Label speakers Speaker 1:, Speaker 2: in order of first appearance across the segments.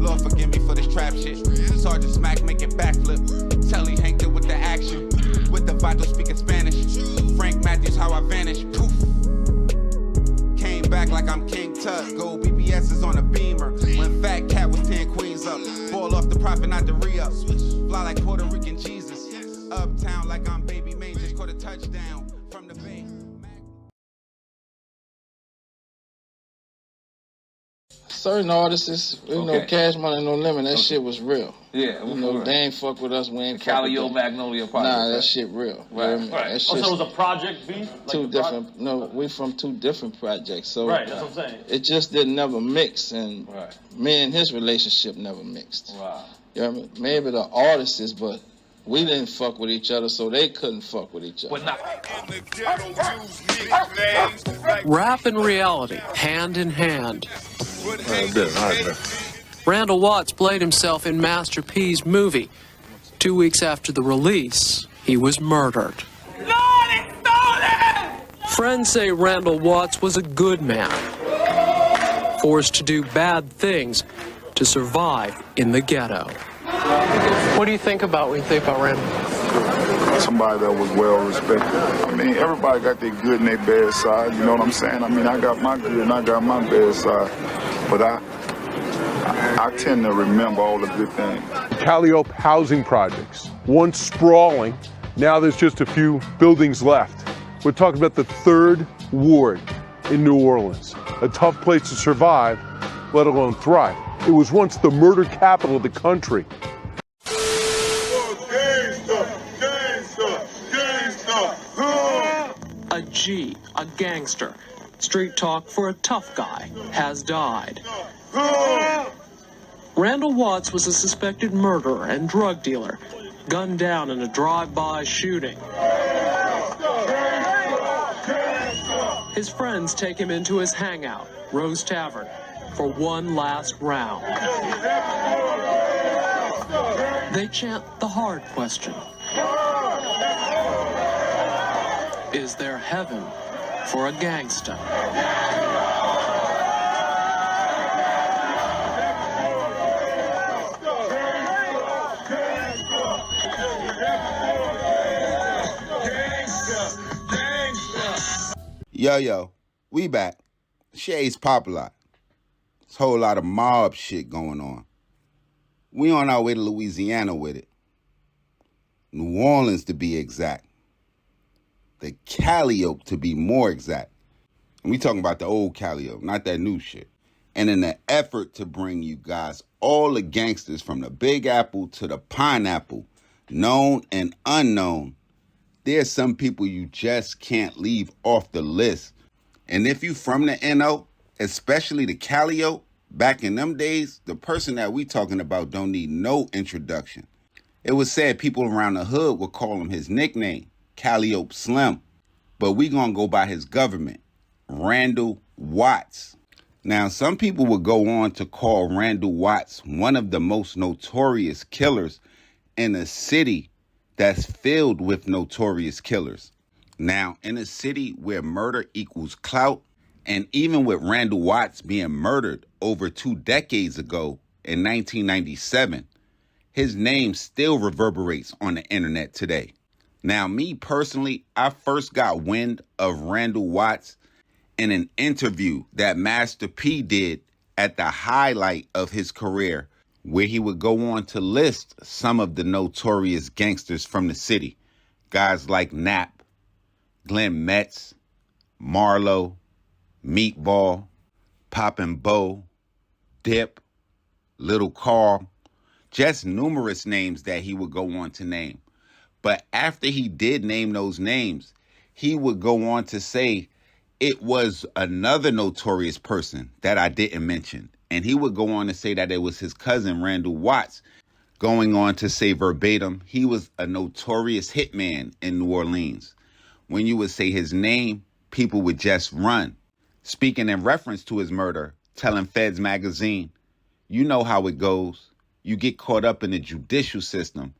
Speaker 1: Lord forgive me for this trap shit. Sergeant Smack make it backflip. Telly Hank it with the action. With the vital speaking Spanish. Frank Matthews how I vanish. Poof. Came back like I'm King Tut. Gold BBS is on a beamer. When Fat Cat was 10 queens up. Ball off the profit, not the re-up. Fly like Puerto Rican Jesus. Uptown like I'm Baby May. Just caught a touchdown from the Bay.
Speaker 2: Certain artists, Cash Money No Limit, that shit was real.
Speaker 3: Yeah,
Speaker 2: they ain't fuck with us, we ain't
Speaker 3: Calliope,
Speaker 2: fuck with them.
Speaker 3: Magnolia Project.
Speaker 2: Nah, that shit real.
Speaker 3: Right,
Speaker 2: right.
Speaker 3: So it was a project beef?
Speaker 2: Two different, we from two different projects. So
Speaker 3: right, that's what I'm saying.
Speaker 2: It just didn't never mix, and me and his relationship never mixed.
Speaker 3: Wow.
Speaker 2: You know what I mean? Maybe the artists, but we didn't fuck with each other, so they couldn't fuck with each other.
Speaker 4: Rap and reality, hand in hand. Randall Watts played himself in Master P's movie. 2 weeks after the release, he was murdered. Friends say Randall Watts was a good man, forced to do bad things to survive in the ghetto. What do you think about when you think about Randall?
Speaker 5: Somebody that was well respected. I mean, everybody got their good and their bad side, you know what I'm saying? I mean, I got my good and I got my bad side, but I tend to remember all the good things.
Speaker 6: Calliope housing projects, once sprawling, now there's just a few buildings left. We're talking about the 3rd Ward in New Orleans, a tough place to survive, let alone thrive. It was once the murder capital of the country.
Speaker 4: A G, a gangster. Street talk for a tough guy, has died. Randall Watts was a suspected murderer and drug dealer, gunned down in a drive-by shooting. His friends take him into his hangout, Rose Tavern, for one last round. They chant the hard question. Is there heaven for a gangsta?
Speaker 1: Yo, we back. Shay's Popalot. There's a whole lot of mob shit going on. We on our way to Louisiana with it. New Orleans to be exact. The Calliope to be more exact. And we talking about the old Calliope, not that new shit. And in an effort to bring you guys all the gangsters from the Big Apple to the Pineapple, known and unknown, there's some people you just can't leave off the list. And if you from the NO, especially the Calliope, back in them days, the person that we talking about don't need no introduction. It was said people around the hood would call him his nickname, Calliope Slim. But we gonna go by his government, Randall Watts. Now, some people would go on to call Randall Watts one of the most notorious killers in a city that's filled with notorious killers. Now, in a city where murder equals clout, and even with Randall Watts being murdered over 2 decades ago in 1997, his name still reverberates on the internet today. Now, me personally, I first got wind of Randall Watts in an interview that Master P did at the highlight of his career, where he would go on to list some of the notorious gangsters from the city. Guys like Nap, Glenn Metz, Marlowe, Meatball, Poppin' Bo, Dip, Little Carl, just numerous names that he would go on to name. But after he did name those names, he would go on to say it was another notorious person that I didn't mention. And he would go on to say that it was his cousin, Randall Watts, going on to say verbatim, he was a notorious hitman in New Orleans. When you would say his name, people would just run. Speaking in reference to his murder, telling Feds magazine, you know how it goes. You get caught up in the judicial system,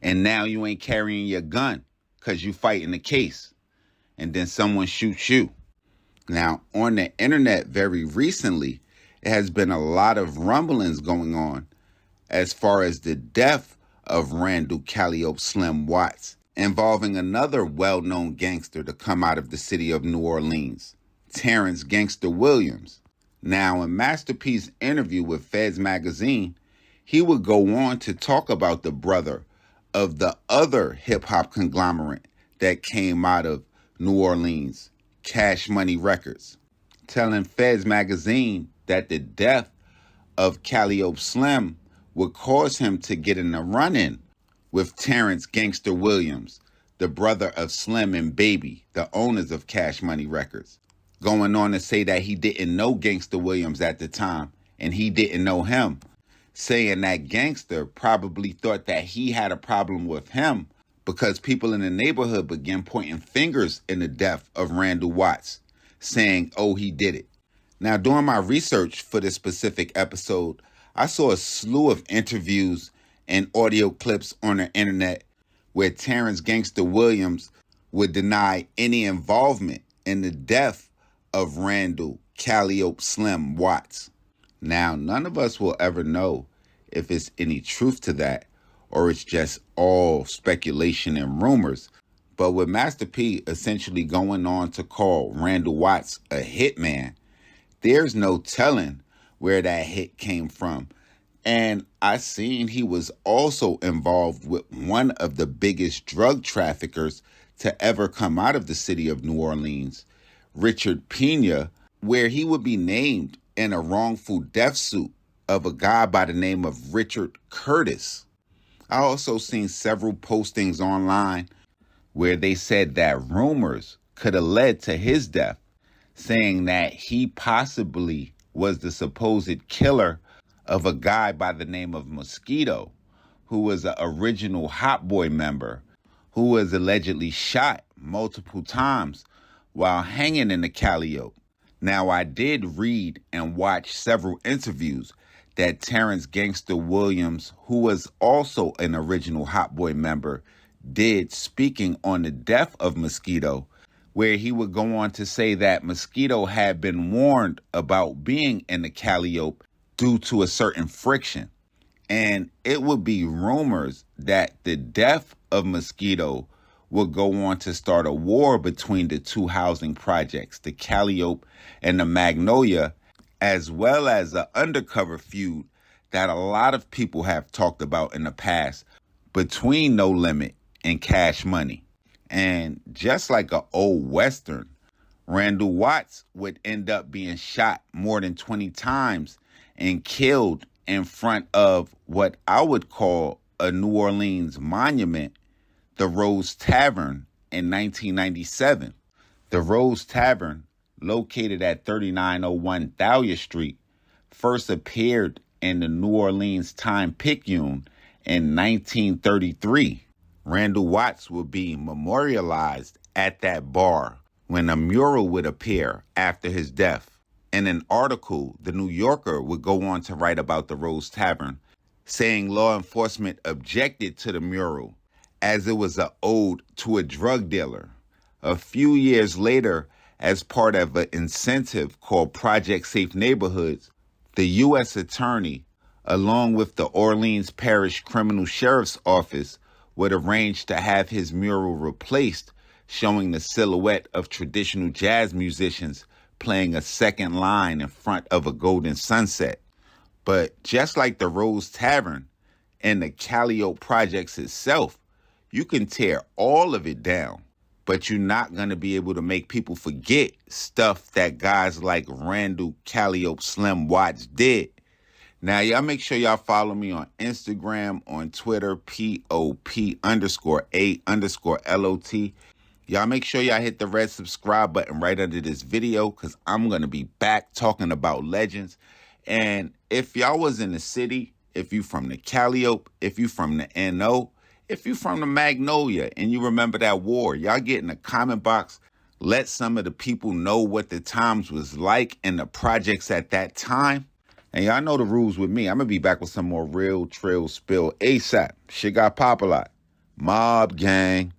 Speaker 1: and now you ain't carrying your gun because you fighting the case. And then someone shoots you. Now, on the internet very recently, it has been a lot of rumblings going on as far as the death of Randall Calliope Slim Watts, involving another well-known gangster to come out of the city of New Orleans, Terrence Gangster Williams. Now, in Master P's interview with Feds Magazine, he would go on to talk about the brother of the other hip-hop conglomerate that came out of New Orleans, Cash Money Records, telling Feds Magazine that the death of Calliope Slim would cause him to get in a run-in with Terrence Gangster Williams, the brother of Slim and Baby, the owners of Cash Money Records, going on to say that he didn't know Gangster Williams at the time and he didn't know him, saying that Gangster probably thought that he had a problem with him because people in the neighborhood began pointing fingers in the death of Randall Watts, saying, oh, he did it. Now, during my research for this specific episode, I saw a slew of interviews and audio clips on the internet where Terrence Gangster Williams would deny any involvement in the death of Randall Calliope Slim Watts. Now, none of us will ever know if it's any truth to that or it's just all speculation and rumors. But with Master P essentially going on to call Randall Watts a hitman, there's no telling where that hit came from. And I seen he was also involved with one of the biggest drug traffickers to ever come out of the city of New Orleans, Richard Pena, where he would be named in a wrongful death suit of a guy by the name of Richard Curtis. I also seen several postings online where they said that rumors could have led to his death, saying that he possibly was the supposed killer of a guy by the name of Mosquito, who was an original Hot Boy member, who was allegedly shot multiple times while hanging in the Calliope. Now, I did read and watch several interviews that Terrence Gangster Williams, who was also an original Hot Boy member, did, speaking on the death of Mosquito, where he would go on to say that Mosquito had been warned about being in the Calliope due to a certain friction. And it would be rumors that the death of Mosquito would go on to start a war between the two housing projects, the Calliope and the Magnolia, as well as an undercover feud that a lot of people have talked about in the past between No Limit and Cash Money. And just like an old Western, Randall Watts would end up being shot more than 20 times and killed in front of what I would call a New Orleans monument, the Rose Tavern, in 1997. The Rose Tavern, located at 3901 Thalia Street, first appeared in the New Orleans Time-Picayune in 1933. Randall Watts would be memorialized at that bar when a mural would appear after his death. In an article, The New Yorker would go on to write about the Rose Tavern, saying law enforcement objected to the mural as it was an ode to a drug dealer. A few years later, as part of an incentive called Project Safe Neighborhoods, the U.S. Attorney, along with the Orleans Parish Criminal Sheriff's Office, would arrange to have his mural replaced, showing the silhouette of traditional jazz musicians playing a second line in front of a golden sunset. But just like the Rose Tavern and the Calliope projects itself, you can tear all of it down, but you're not going to be able to make people forget stuff that guys like Randall Calliope Slim Watts did. Now, y'all make sure y'all follow me on Instagram, on Twitter, POP_A_LOT. Y'all make sure y'all hit the red subscribe button right under this video, because I'm going to be back talking about legends. And if y'all was in the city, if you from the Calliope, if you from the NO, if you from the Magnolia and you remember that war, y'all get in the comment box. Let some of the people know what the times was like in the projects at that time. And y'all know the rules with me. I'm going to be back with some more real trill spill ASAP. Shit got Popalot. Mobb gang.